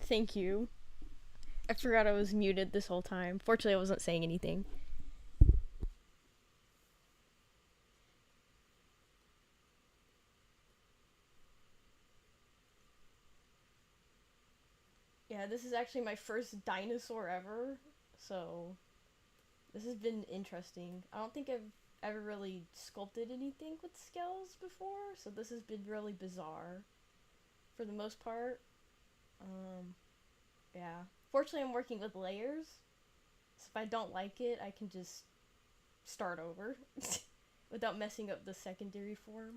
Thank you. I forgot I was muted this whole time. Fortunately, I wasn't saying anything. Yeah, this is actually my first dinosaur ever, so this has been interesting. I don't think I've ever really sculpted anything with scales before, so this has been really bizarre for the most part. Um, yeah. Fortunately, I'm working with layers, so if I don't like it, I can just start over without messing up the secondary form.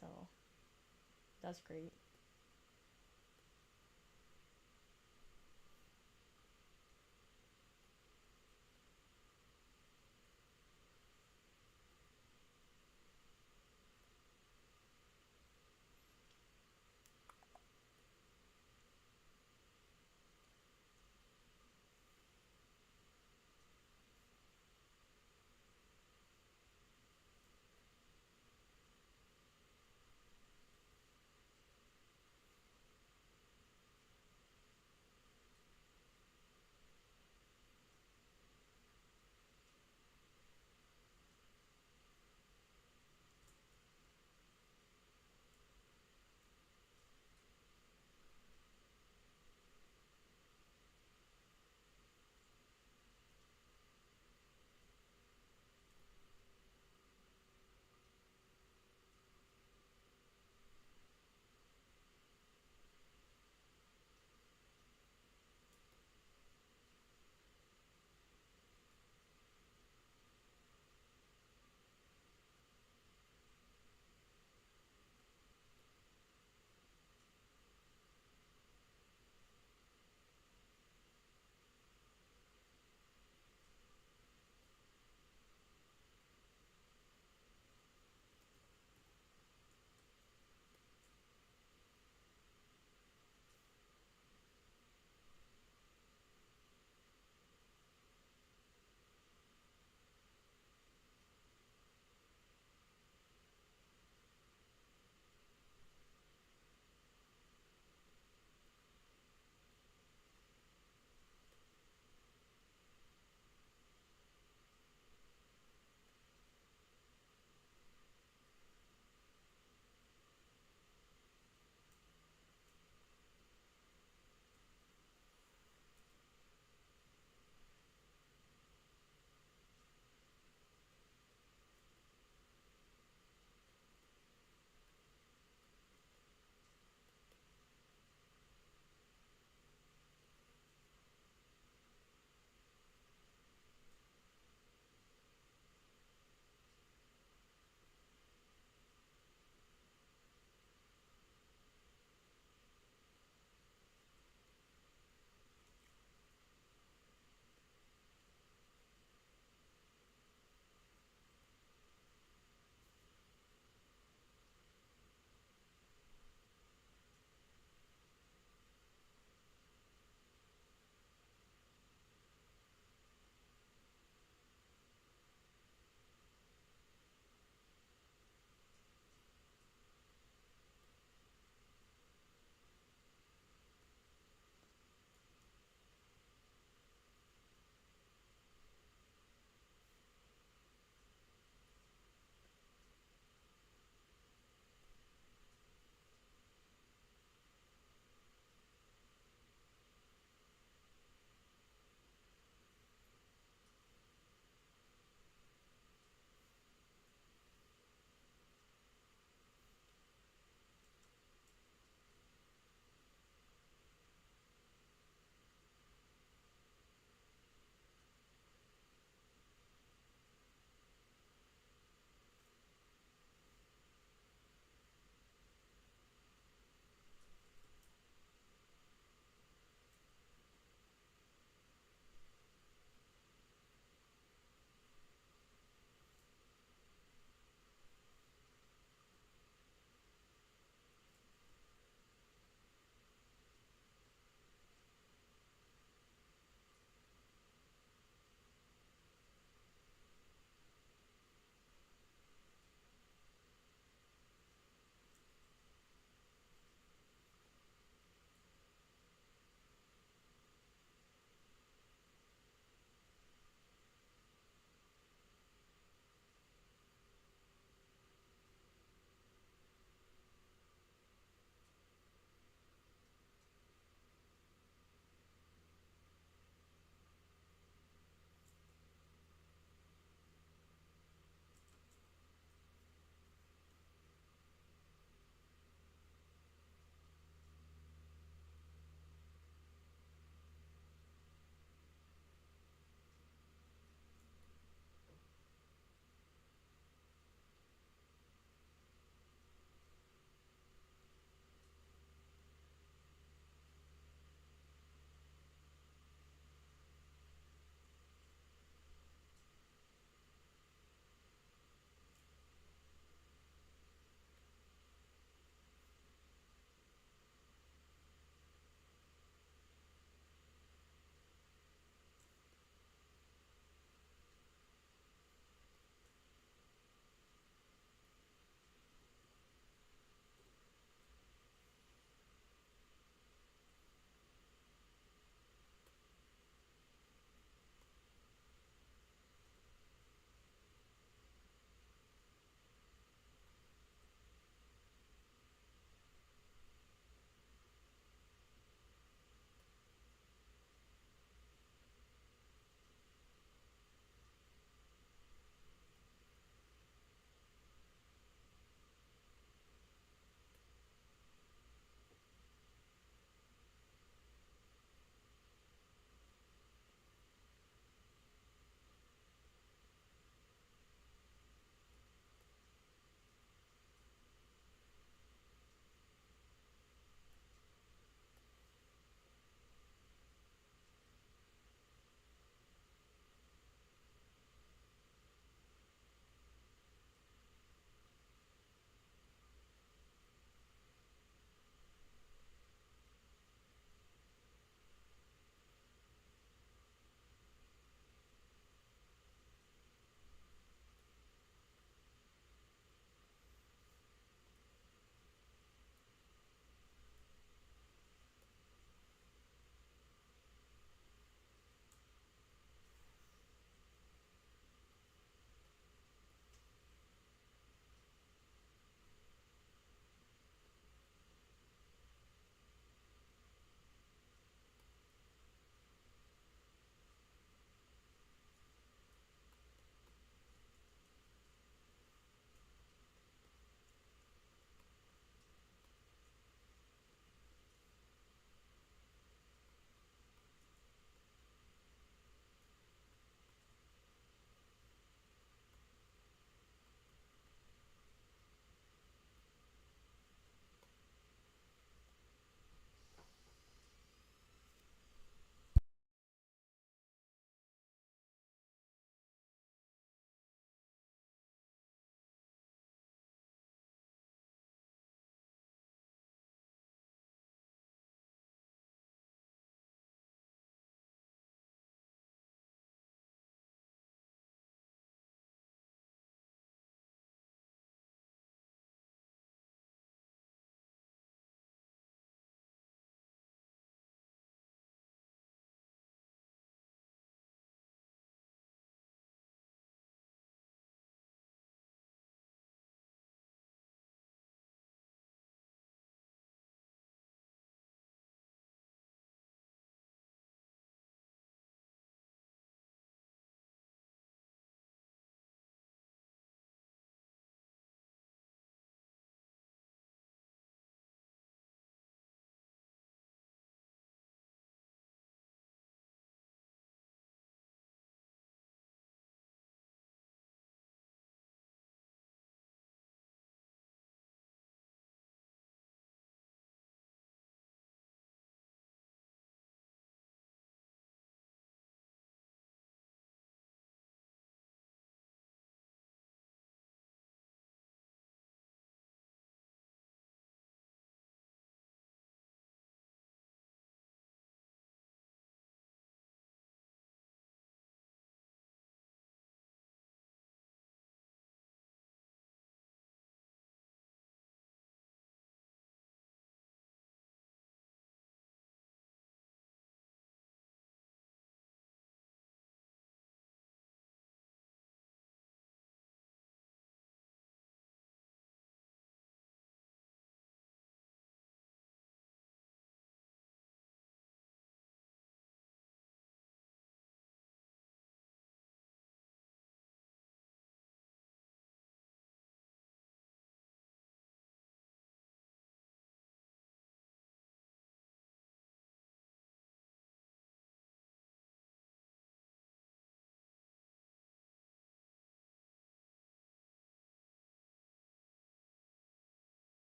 So that's great.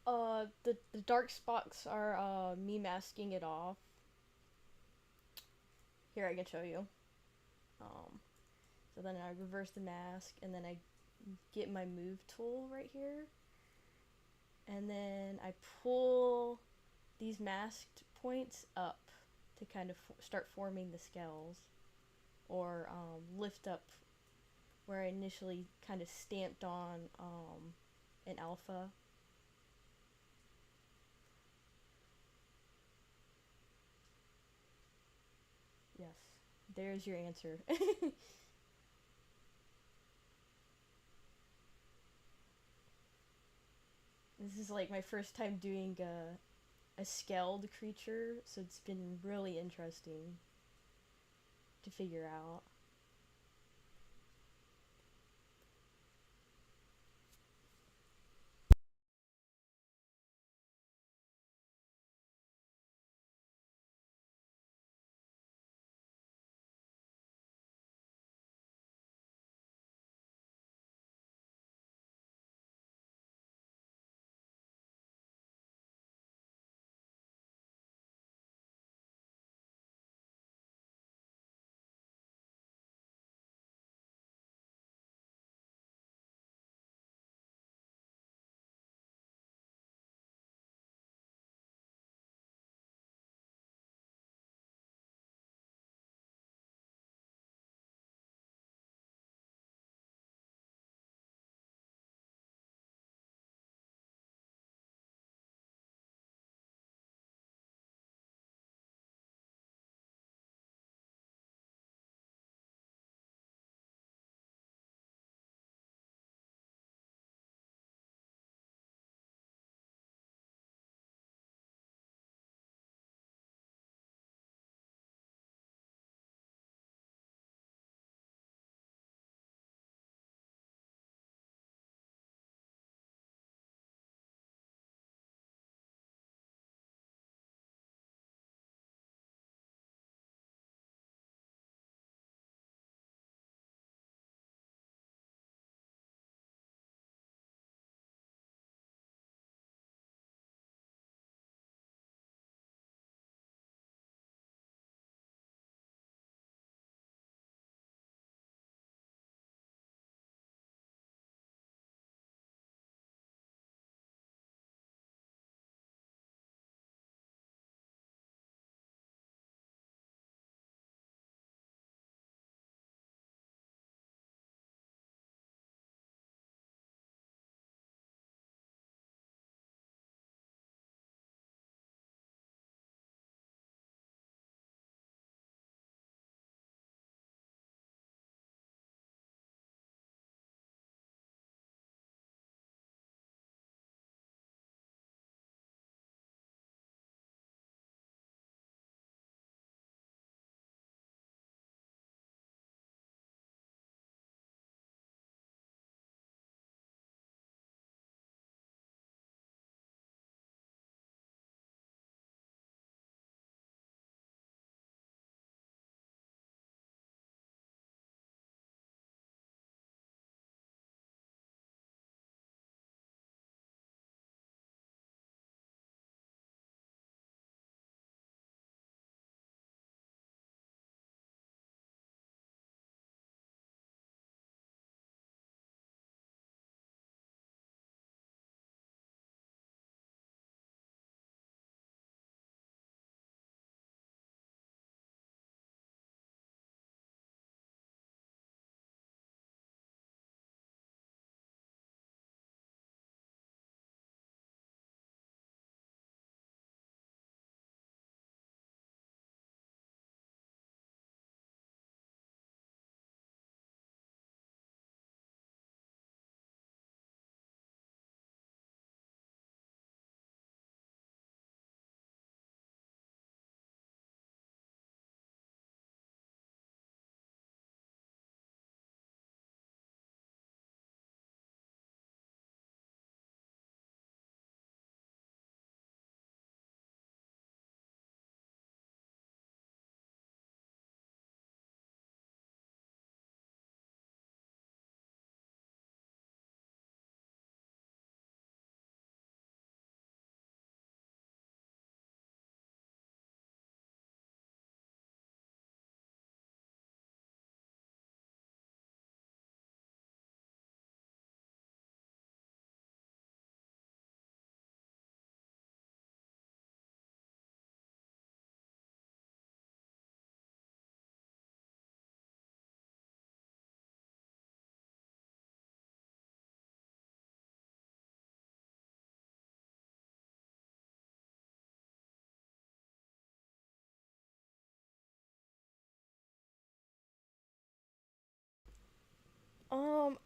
The dark spots are me masking it off. Here, I can show you. Um, so then I reverse the mask, and then I get my move tool right here, and then I pull these masked points up to kind of start forming the scales, or lift up where I initially kind of stamped on an alpha. Yes, there's your answer. This is like my first time doing a scaled creature, so it's been really interesting to figure out.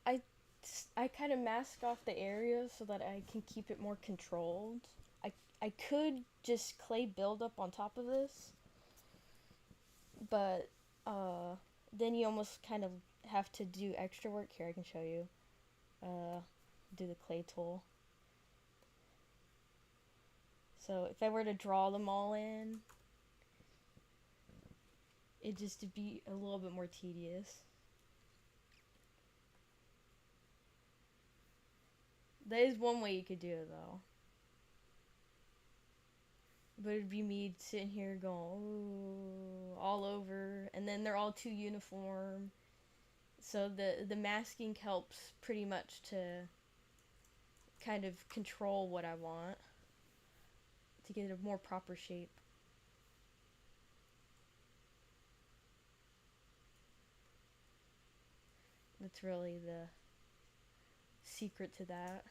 I kind of mask off the area so that I can keep it more controlled. I I could just clay build up on top of this, but uh, then you almost kind of have to do extra work. Here, I can show you. Uh, do the clay tool. So if I were to draw them all in, it'd just be a little bit more tedious. That is one way you could do it though. But it'd be me sitting here going, ooh, all over, and then they're all too uniform. So the masking helps pretty much to kind of control what I want to get a more proper shape. That's really the secret to that.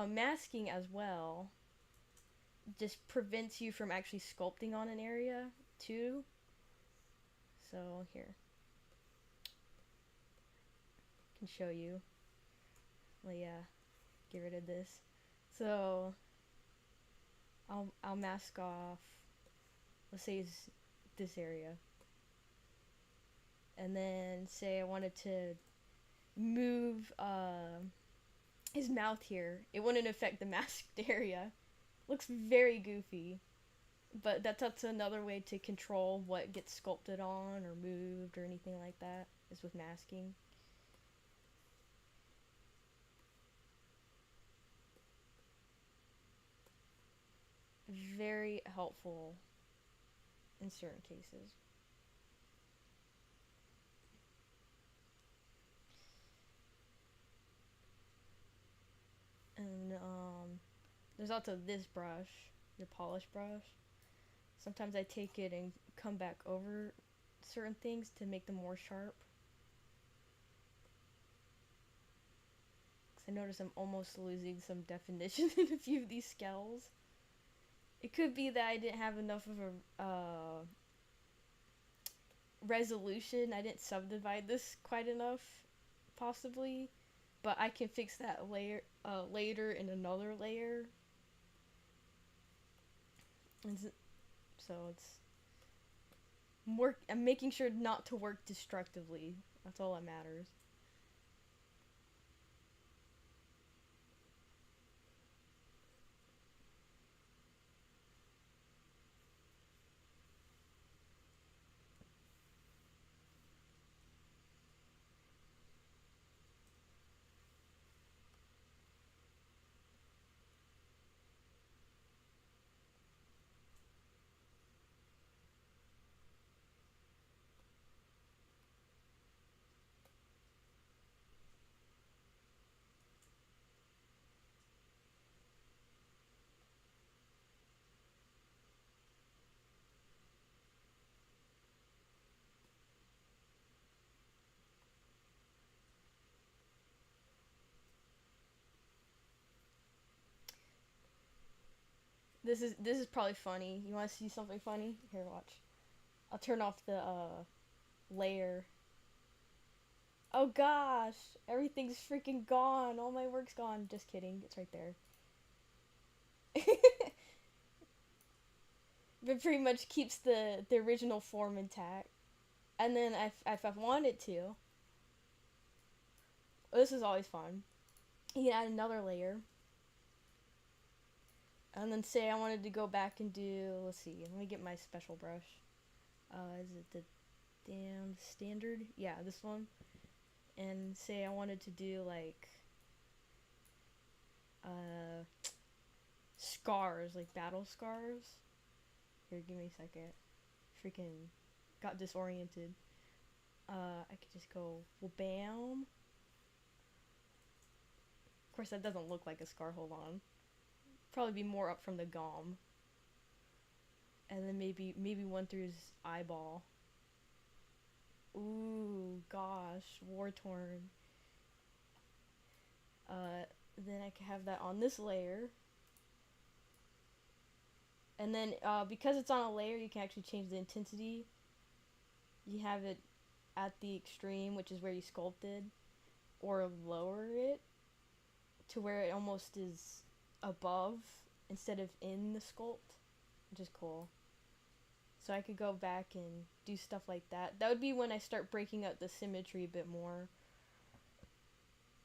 Masking as well just prevents you from actually sculpting on an area too. So here, I can show you. Well, yeah, get rid of this. So I'll mask off. Let's say it's this area, and then say I wanted to move his mouth here. It wouldn't affect the masked area. Looks very goofy, but that's another way to control what gets sculpted on or moved or anything like that, is with masking. Very helpful in certain cases. And there's also this brush, the polish brush. Sometimes I take it and come back over certain things to make them more sharp. Because I notice I'm almost losing some definition in a few of these scales. It could be that I didn't have enough of a resolution. I didn't subdivide this quite enough, possibly. But I can fix that later in another layer. And so I'm making sure not to work destructively. That's all that matters. This is probably funny. You want to see something funny? Here, watch. I'll turn off the layer. Oh gosh, everything's freaking gone. All my work's gone. Just kidding. It's right there. But pretty much keeps the original form intact. And then if I wanted to, this is always fun. You can add another layer. And then say I wanted to go back and do, let's see, let me get my special brush. Is it the damn standard? Yeah, this one. And say I wanted to do like scars, like battle scars. Here, give me a second. Freaking got disoriented. I could just go, well, bam. Of course, that doesn't look like a scar. Hold on. Probably be more up from the gum. And then maybe one through his eyeball. Ooh, gosh, war torn. Then I can have that on this layer. And then because it's on a layer, you can actually change the intensity. You have it at the extreme, which is where you sculpted, or lower it to where it almost is above instead of in the sculpt, which is cool. So I could go back and do stuff like that. That would be when I start breaking up the symmetry a bit more.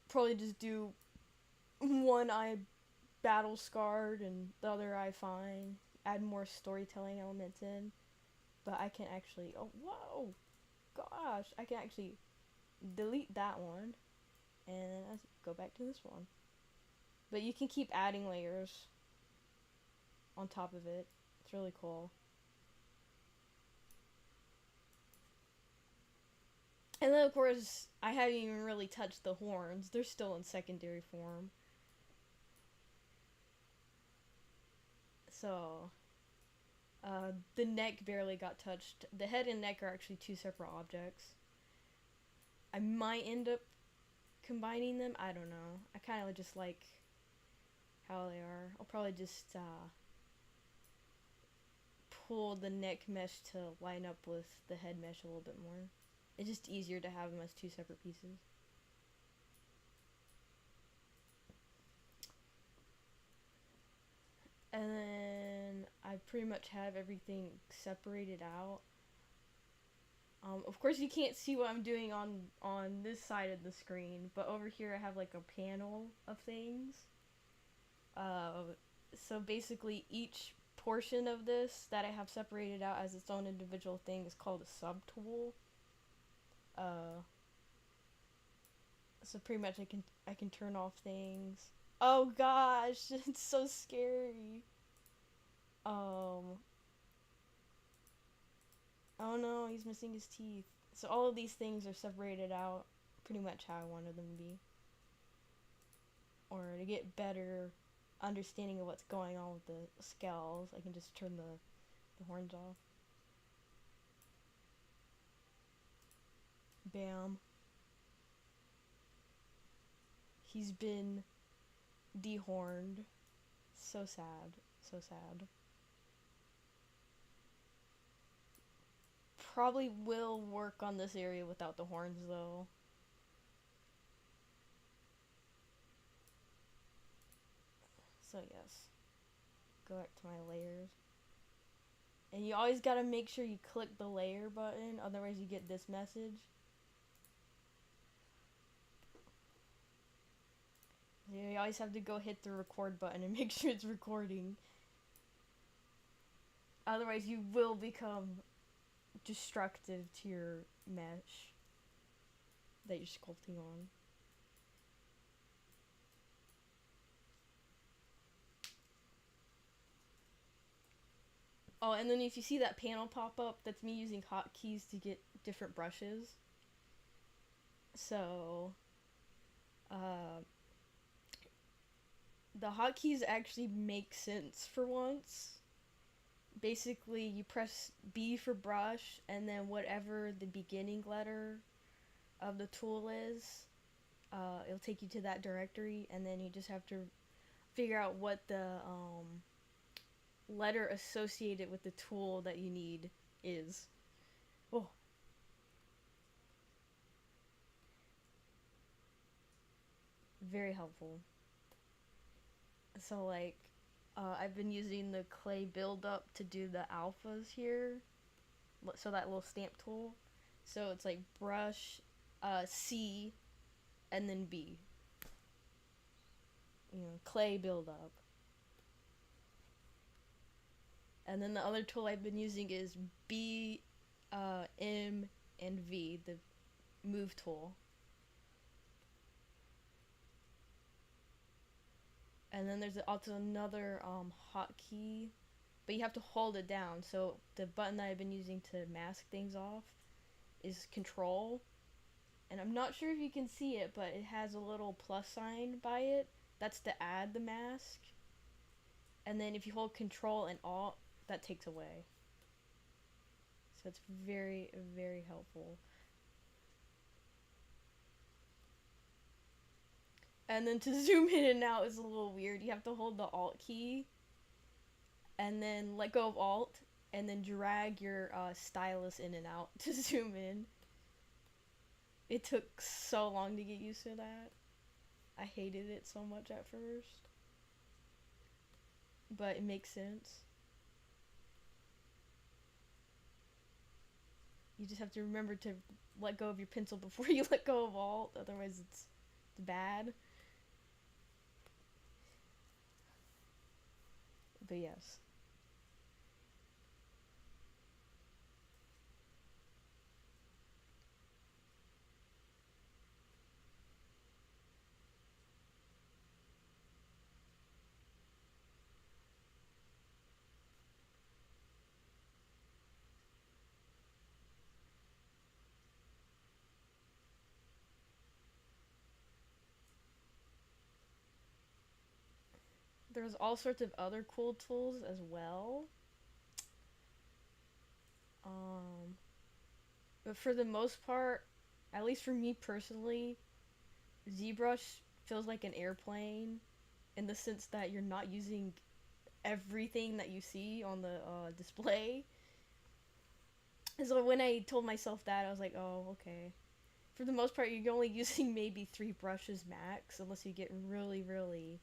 Probably just do one eye battle scarred and the other eye fine. Add more storytelling elements in. But I can actually, oh, whoa, gosh, I can actually delete that one and then I go back to this one. But you can keep adding layers on top of it. It's really cool. And then of course, I haven't even really touched the horns. They're still in secondary form. So, the neck barely got touched. The head and neck are actually two separate objects. I might end up combining them. I don't know. I kind of just like how they are. I'll probably just pull the neck mesh to line up with the head mesh a little bit more. It's just easier to have them as two separate pieces. And then I pretty much have everything separated out. Of course you can't see what I'm doing on this side of the screen, but over here I have like a panel of things. So basically each portion of this that I have separated out as its own individual thing is called a subtool. So pretty much I can turn off things. Oh gosh, it's so scary. Oh no, he's missing his teeth. So all of these things are separated out pretty much how I wanted them to be. Or to get better understanding of what's going on with the scales, I can just turn the horns off. Bam. He's been dehorned. So sad. So sad. Probably will work on this area without the horns though. So yes. Go back to my layers. And you always gotta make sure you click the layer button, otherwise you get this message. You always have to go hit the record button and make sure it's recording. Otherwise you will become destructive to your mesh that you're sculpting on. Oh, and then if you see that panel pop up, that's me using hotkeys to get different brushes. So, the hotkeys actually make sense for once. Basically, you press B for brush, and then whatever the beginning letter of the tool is, it'll take you to that directory, and then you just have to figure out what the letter associated with the tool that you need is. Oh. Very helpful. So like, I've been using the clay buildup to do the alphas here. So that little stamp tool. So it's like brush, C, and then B. You know, clay buildup. And then the other tool I've been using is B, M, and V, the move tool. And then there's also another hotkey, but you have to hold it down. So the button that I've been using to mask things off is Control. And I'm not sure if you can see it, but it has a little plus sign by it. That's to add the mask. And then if you hold Control and Alt, that takes away. So it's very, very helpful. And then to zoom in and out is a little weird. You have to hold the Alt key and then let go of Alt and then drag your stylus in and out to zoom in. It took so long to get used to that. I hated it so much at first, but it makes sense. You just have to remember to let go of your pencil before you let go of alt, otherwise it's bad. But yes. There's all sorts of other cool tools as well. Um, but for the most part, at least for me personally, ZBrush feels like an airplane in the sense that you're not using everything that you see on the display. And so when I told myself that, I was like, oh, okay. For the most part, you're only using maybe 3 brushes max, unless you get really, really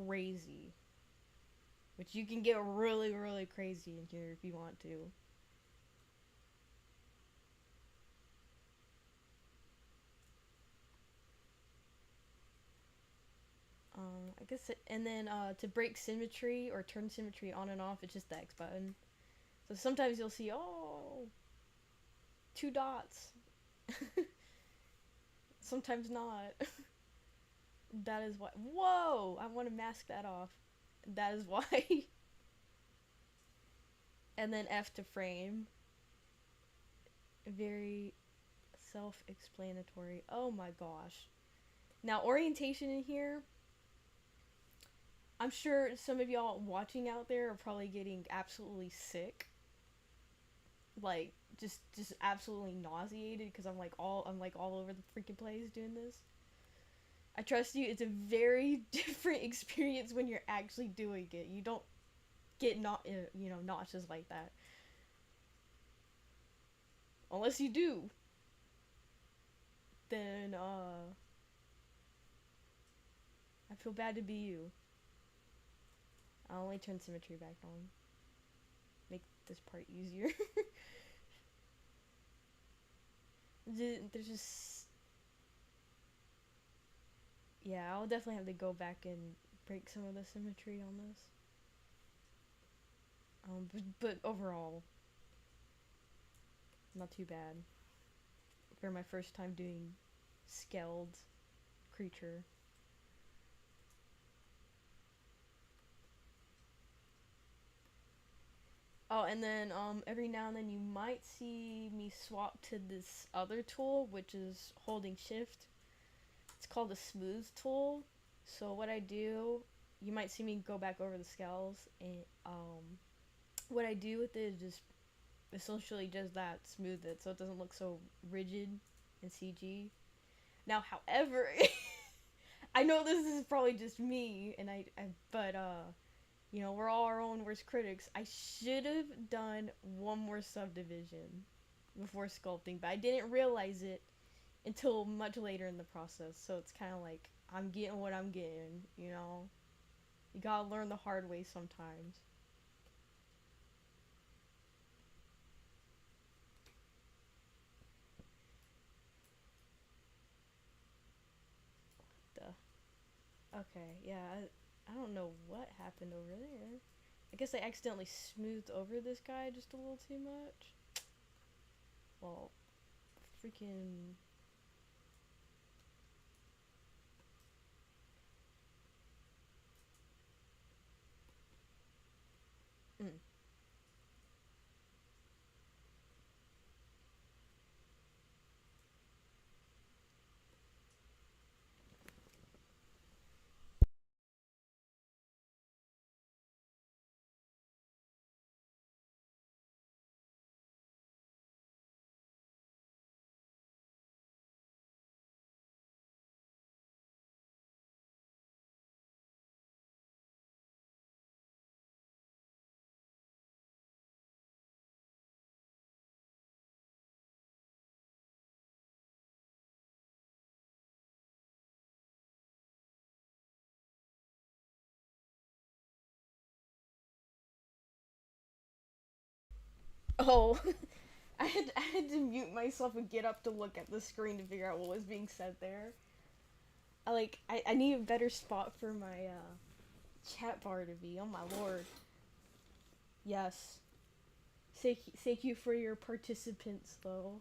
crazy. Which you can get really, really crazy in here if you want to. I guess, and then to break symmetry or turn symmetry on and off, it's just the X button. So sometimes you'll see, oh, 2 dots. Sometimes not. That is why. Whoa! I want to mask that off. That is why. And then F to frame. Very self explanatory. Oh my gosh. Now, orientation in here, I'm sure some of y'all watching out there are probably getting absolutely sick. Like, just absolutely nauseated because I'm like all over the freaking place doing this. I trust you. It's a very different experience when you're actually doing it. You don't get not nauseous like that unless you do. Then I feel bad to be you. I'll only turn symmetry back on. Make this part easier. There's just yeah, I'll definitely have to go back and break some of the symmetry on this. But overall, not too bad for my first time doing scaled creature. Oh, and then every now and then you might see me swap to this other tool, which is holding shift. It's called the smooth tool. So what I do, you might see me go back over the scales, and what I do with it is just essentially just that, smooth it so it doesn't look so rigid and CG. Now, however, I know this is probably just me, and but we're all our own worst critics. I should have done one more subdivision before sculpting, but I didn't realize it until much later in the process. So it's kind of like I'm getting what I'm getting, you know. You gotta learn the hard way sometimes. Duh. Okay, yeah. I don't know what happened over there. I guess I accidentally smoothed over this guy just a little too much. Well, freaking. Mm. Oh, I had to mute myself and get up to look at the screen to figure out what was being said there. I need a better spot for my chat bar to be. Oh my lord. Yes. Thank you for your participants though.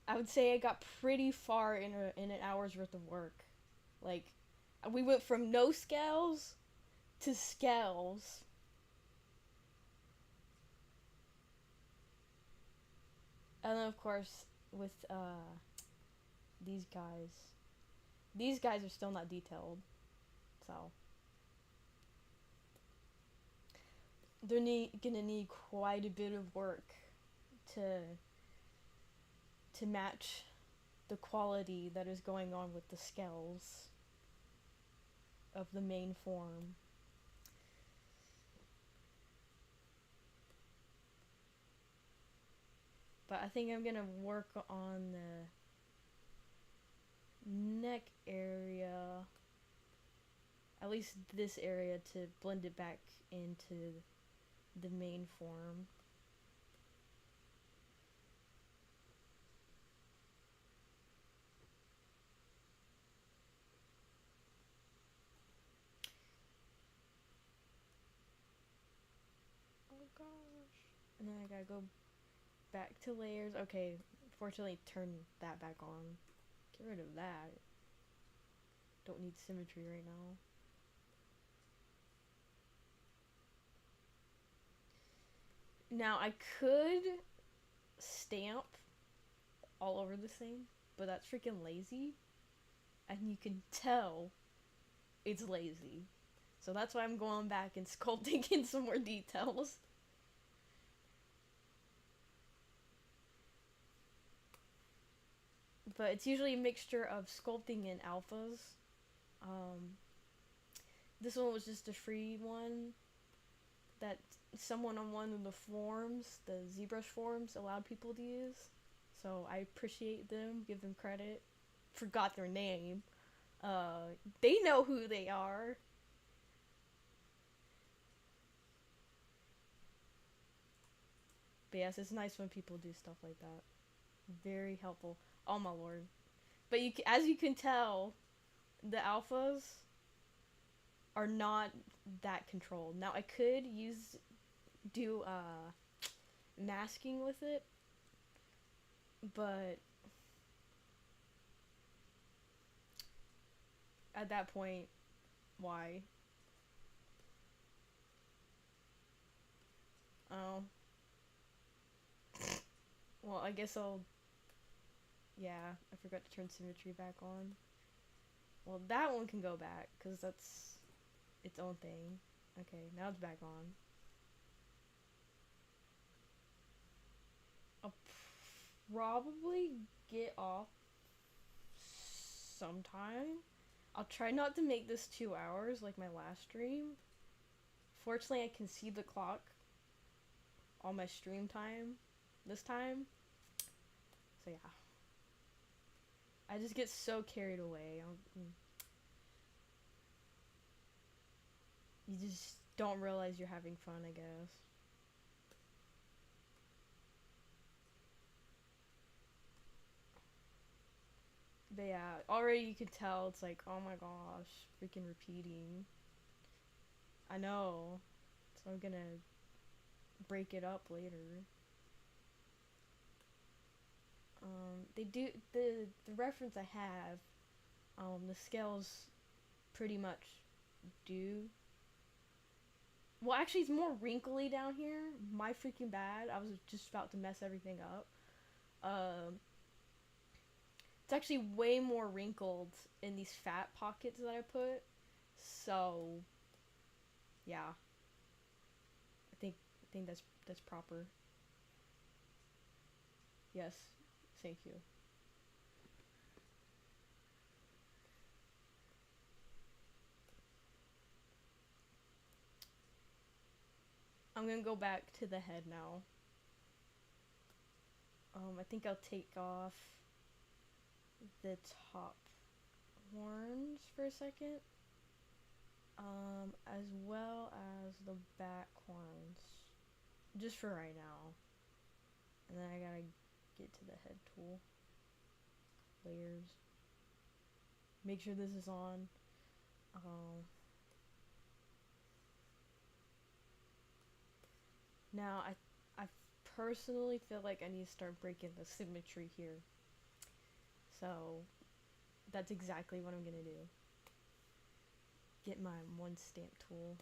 I would say I got pretty far in an hour's worth of work. Like, we went from no scales to scales. And then of course with these guys. These guys are still not detailed. So they're gonna need quite a bit of work to match the quality that is going on with the scales of the main form. But I think I'm gonna work on the neck area, at least this area, to blend it back into the main form. Oh gosh. And then I gotta go back to layers. Okay, fortunately turn that back on. Get rid of that. Don't need symmetry right now. Now I could stamp all over the thing, but that's freaking lazy. And you can tell it's lazy. So that's why I'm going back and sculpting in some more details. But it's usually a mixture of sculpting and alphas. Um, this one was just a free one that someone on one of the forums, the ZBrush forums, allowed people to use. So I appreciate them, give them credit. Forgot their name. They know who they are. But yes, it's nice when people do stuff like that. Very helpful. Oh my lord. But as you can tell, the alphas are not that controlled. Now I could do masking with it, but at that point, why? Oh. Well, I guess I'll... Yeah, I forgot to turn symmetry back on. Well, that one can go back, because that's its own thing. Okay, now it's back on. I'll probably get off sometime. I'll try not to make this 2 hours like my last stream. Fortunately, I can see the clock on my stream time this time. So yeah. I just get so carried away. You just don't realize you're having fun, I guess. But yeah, already you can tell it's like, oh my gosh, freaking repeating. I know. So I'm gonna break it up later. They do the reference I have, the scales pretty much do. Well, actually, it's more wrinkly down here. My freaking bad. I was just about to mess everything up. It's actually way more wrinkled in these fat pockets that I put. So, yeah. I think that's proper. Yes. Thank you. I'm gonna go back to the head now. I think I'll take off the top horns for a second. as well as the back horns, just for right now. And then I gotta get to the head tool. Layers. Make sure this is on. Now I personally feel like I need to start breaking the symmetry here. So that's exactly what I'm gonna do. Get my one stamp tool.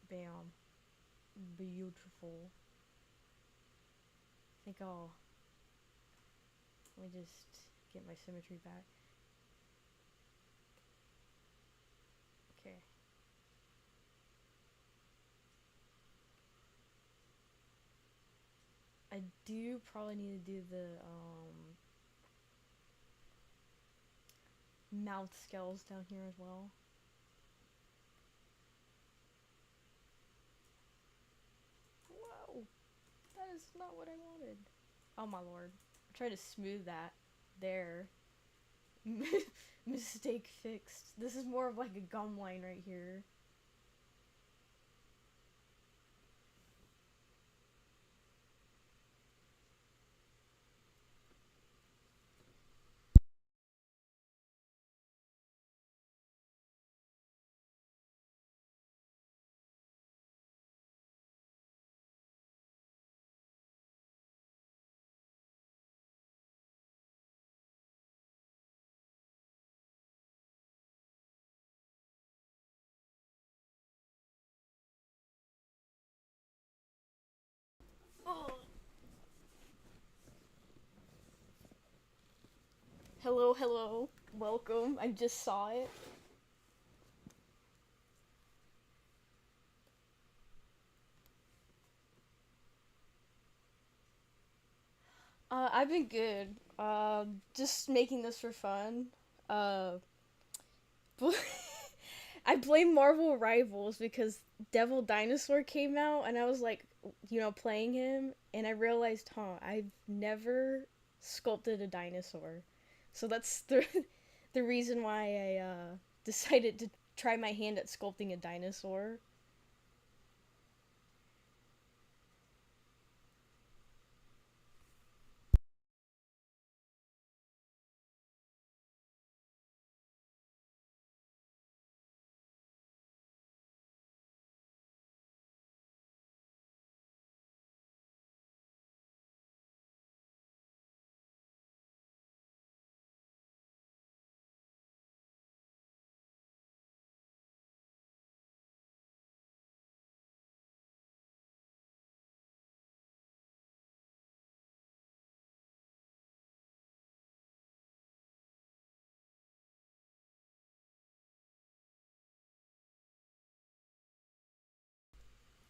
Bam. Beautiful. I think I'll, let me just get my symmetry back. Okay. I do probably need to do the mouth scales down here as well. Whoa! That is not what I wanted. Oh my lord. I tried to smooth that. There. Mistake fixed. This is more of like a gum line right here. Oh. Hello, hello. Welcome. I just saw it. I've been good. Just making this for fun. Uh, I blame Marvel Rivals because Devil Dinosaur came out, and I was like, playing him, and I realized, I've never sculpted a dinosaur, so that's the reason why I decided to try my hand at sculpting a dinosaur.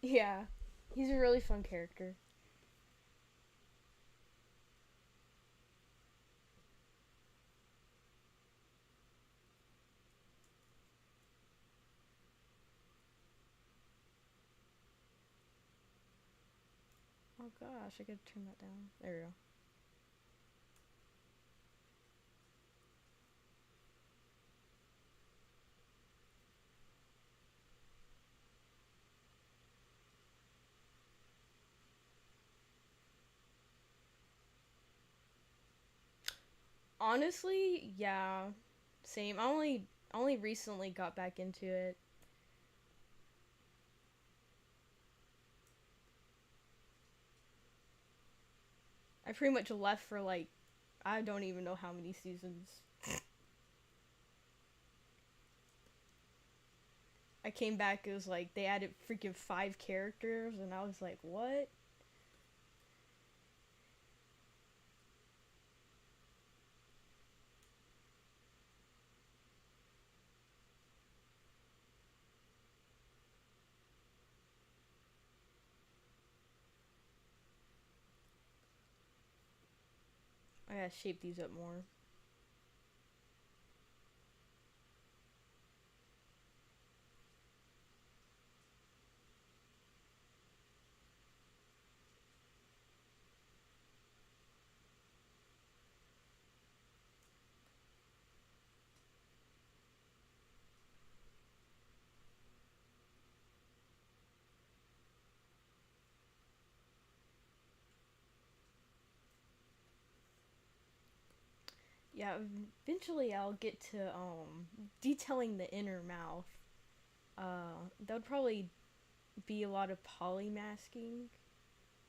Yeah, he's a really fun character. Oh gosh, I gotta turn that down. There we go. Honestly, yeah, same. I only recently got back into it. I pretty much left for like I don't even know how many seasons. I came back, it was like they added freaking 5 characters, and I was like, what? I gotta shape these up more. Yeah, eventually I'll get to detailing the inner mouth. That would probably be a lot of polymasking.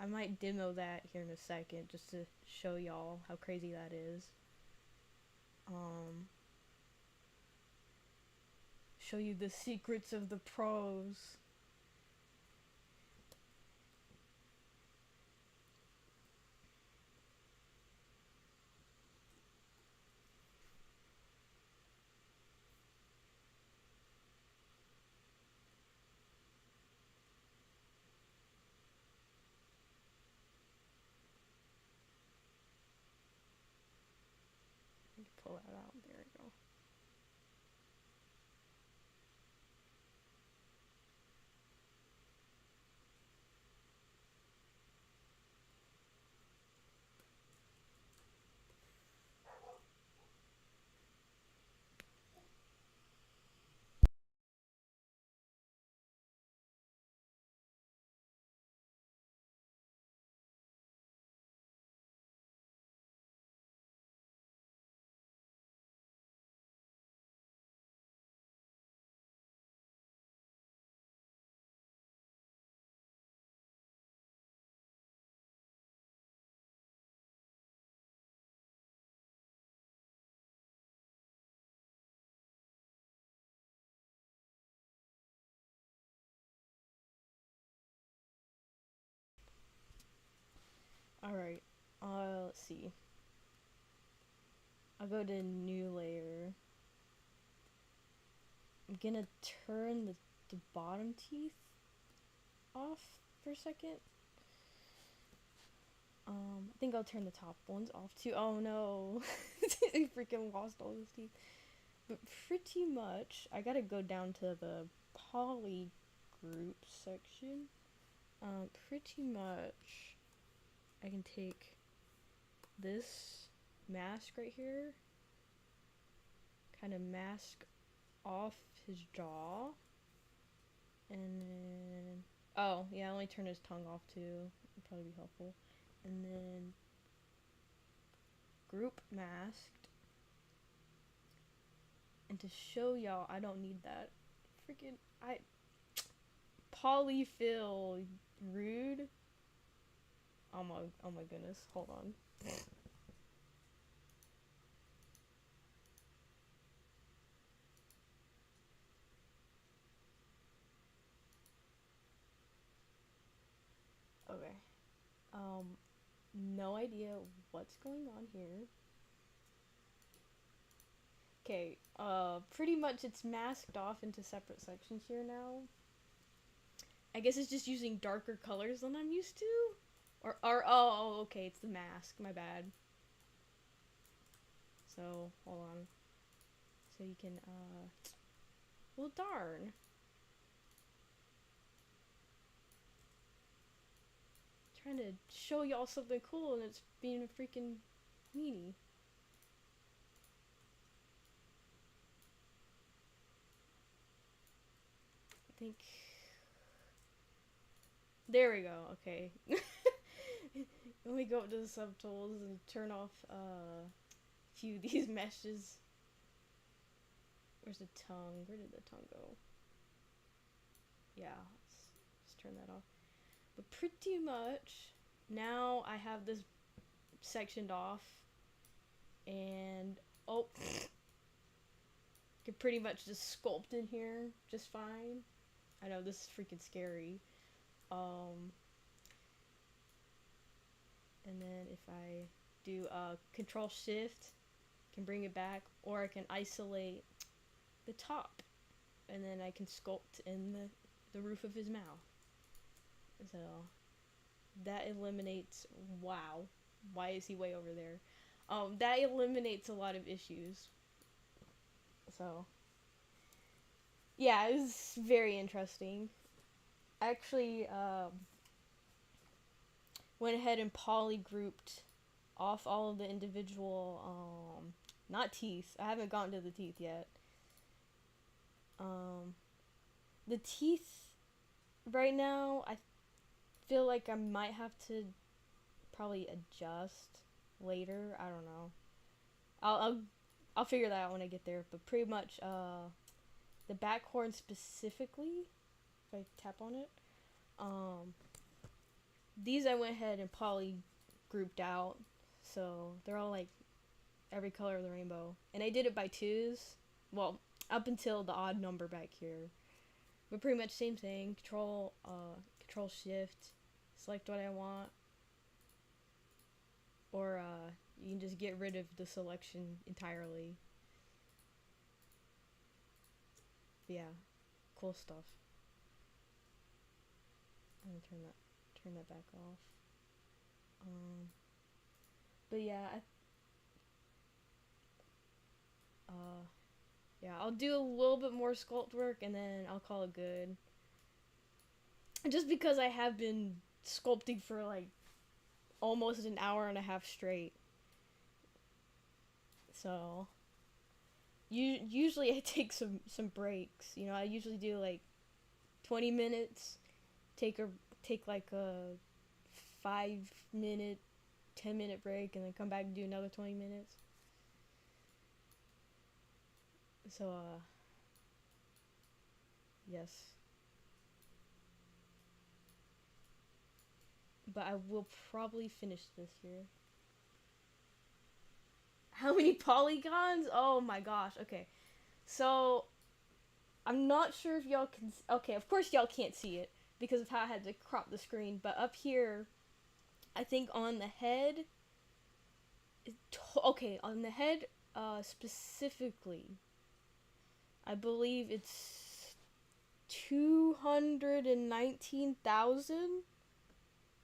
I might demo that here in a second just to show y'all how crazy that is. Um, Show you the secrets of the pros. Pull that out. There we go. Alright, let's see. I'll go to new layer. I'm gonna turn the bottom teeth off for a second. I think I'll turn the top ones off too. Oh no, I freaking lost all those teeth. But pretty much, I gotta go down to the poly group section. Pretty much, I can take this mask right here, kind of mask off his jaw, and then, oh yeah, let me turn his tongue off too. Would probably be helpful. And then group masked. And to show y'all, I don't need that. Freaking, polyfill, rude. Oh my goodness, hold on. Okay. No idea what's going on here. Okay, pretty much it's masked off into separate sections here now. I guess it's just using darker colors than I'm used to. Oh, okay, it's the mask, my bad. So, hold on. So you can, well, darn. Trying to show y'all something cool and it's being a freaking meanie. I think. There we go, okay. Let me go up to the subtools and turn off a few of these meshes. Where's the tongue? Where did the tongue go? Yeah, let's turn that off. But pretty much, now I have this sectioned off. And, oh, can pretty much just sculpt in here just fine. I know, this is freaking scary. And then if I do Control Shift, can bring it back, or I can isolate the top, and then I can sculpt in the roof of his mouth. So that eliminates. Wow, why is he way over there? That eliminates a lot of issues. So yeah, it was very interesting. I actually went ahead and polygrouped off all of the individual not teeth. I haven't gotten to the teeth yet. The teeth right now, I feel like I might have to probably adjust later. I don't know. I'll, I'll I'll figure that out when I get there. But pretty much, the back horn specifically, if I tap on it, um, these I went ahead and poly grouped out, so they're all like every color of the rainbow, and I did it by twos. Well, up until the odd number back here, but pretty much same thing. Control Shift, select what I want, or you can just get rid of the selection entirely. But yeah, cool stuff. I'm gonna turn that back off. Um, but yeah, uh, yeah, I'll do a little bit more sculpt work and then I'll call it good. Just because I have been sculpting for like almost an hour and a half straight. So, usually I take some breaks. You know, I usually do like 20 minutes, take a take like a 5 minute, 10-minute break, and then come back and do another 20 minutes. So, yes. But I will probably finish this year. How many polygons? Oh my gosh. Okay. So, I'm not sure if y'all can. Okay, of course y'all can't see it because of how I had to crop the screen. But up here, I think on the head. Okay, on the head, specifically, I believe it's 219,000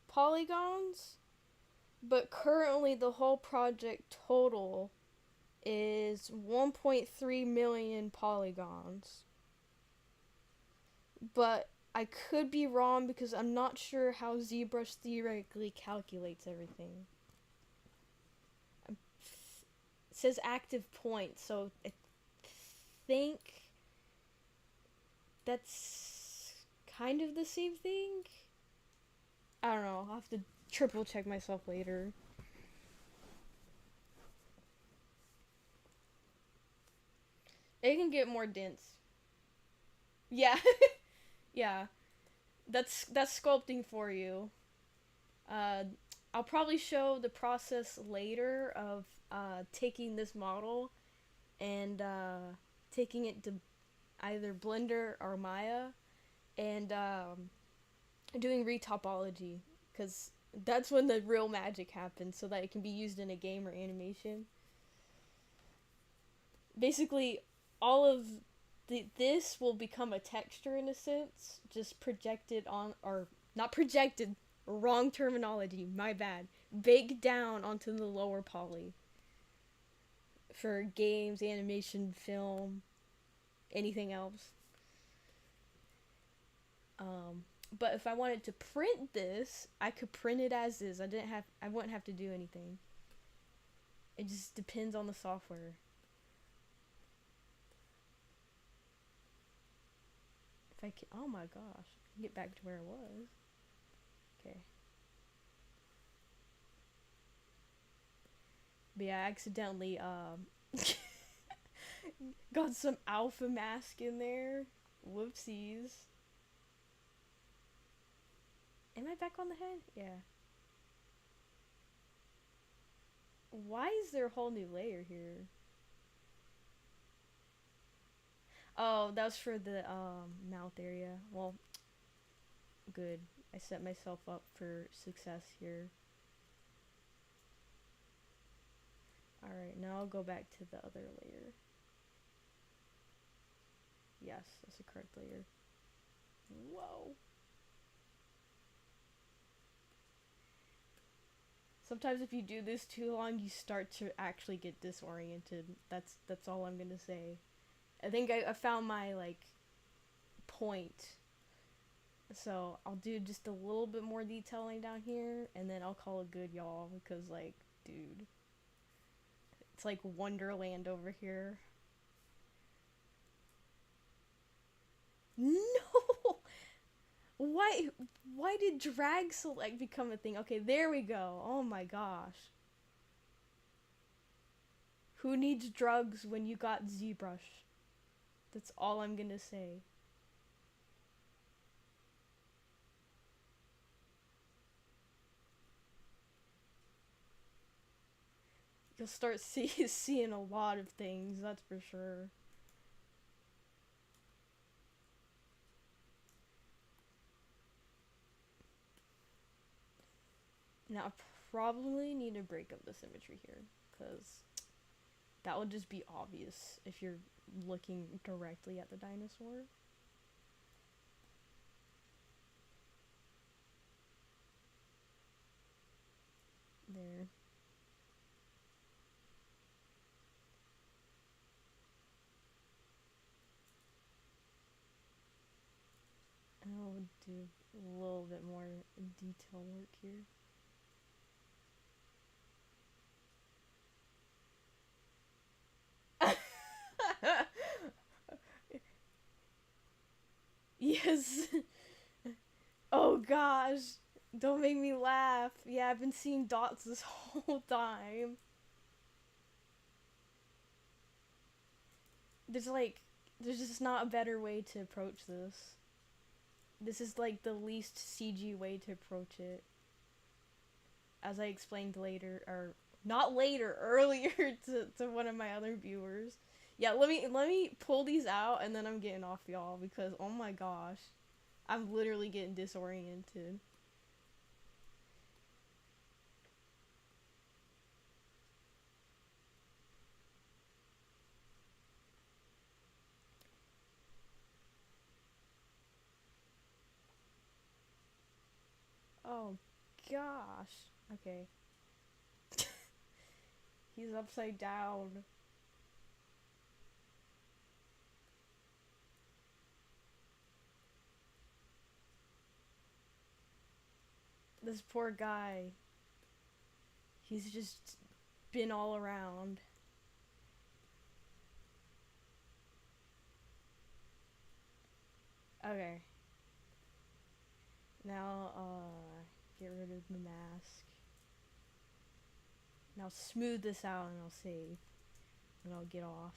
polygons. But currently, the whole project total is 1.3 million polygons. But I could be wrong because I'm not sure how ZBrush theoretically calculates everything. It says active points, so I think that's kind of the same thing. I don't know. I'll have to triple check myself later. It can get more dense. Yeah. Yeah. That's sculpting for you. Uh, I'll probably show the process later of taking this model and taking it to either Blender or Maya and doing retopology, because that's when the real magic happens, so that it can be used in a game or animation. Basically, all of this will become a texture in a sense, just projected on, or not projected, wrong terminology, my bad, baked down onto the lower poly for games, animation, film, anything else. But if I wanted to print this, I could print it as is. I wouldn't have to do anything. It just depends on the software. If I can, oh my gosh, I can get back to where I was. Okay. But yeah, I accidentally got some alpha mask in there. Whoopsies. Am I back on the head? Yeah. Why is there a whole new layer here? Oh, that was for the mouth area. Well, good. I set myself up for success here. Alright, now I'll go back to the other layer. Yes, that's the correct layer. Whoa. Sometimes if you do this too long, you start to actually get disoriented. That's all I'm gonna say. I think I found my, like, point. So, I'll do just a little bit more detailing down here, and then I'll call it good, y'all, because, like, dude. It's like Wonderland over here. No! Why did drag select become a thing? Okay, there we go. Oh my gosh. Who needs drugs when you got ZBrush? That's all I'm gonna say. You'll start seeing a lot of things, that's for sure. Now, I probably need to break up the symmetry here, because that would just be obvious if you're looking directly at the dinosaur. There. I'll do a little bit more detail work here. Yes. Oh gosh. Don't make me laugh. Yeah, I've been seeing dots this whole time. There's like, there's just not a better way to approach this. This is like the least CG way to approach it. As I explained later, or not later, earlier to one of my other viewers. Yeah, let me pull these out and then I'm getting off y'all because oh my gosh. I'm literally getting disoriented. Oh gosh. Okay. He's upside down. This poor guy. He's just been all around. Okay. Now, get rid of the mask. Now smooth this out and I'll save. And I'll get off.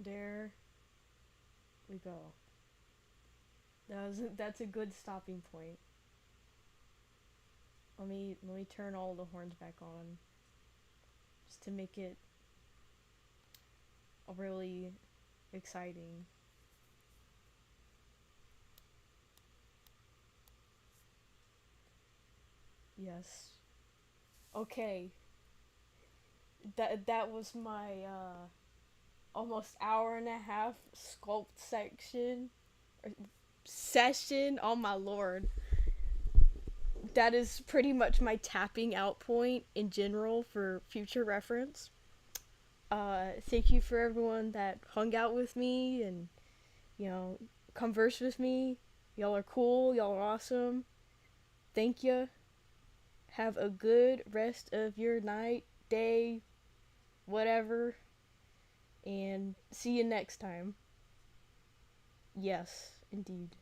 There we go. That's a good stopping point. Let me turn all the horns back on just to make it really exciting. Yes. Okay. That was my almost hour and a half sculpt section or session. Oh my lord. That is pretty much my tapping out point in general for future reference. Thank you for everyone that hung out with me and, converse with me. Y'all are cool. Y'all are awesome. Thank you. Have a good rest of your night, day, whatever. And see you next time. Yes, indeed.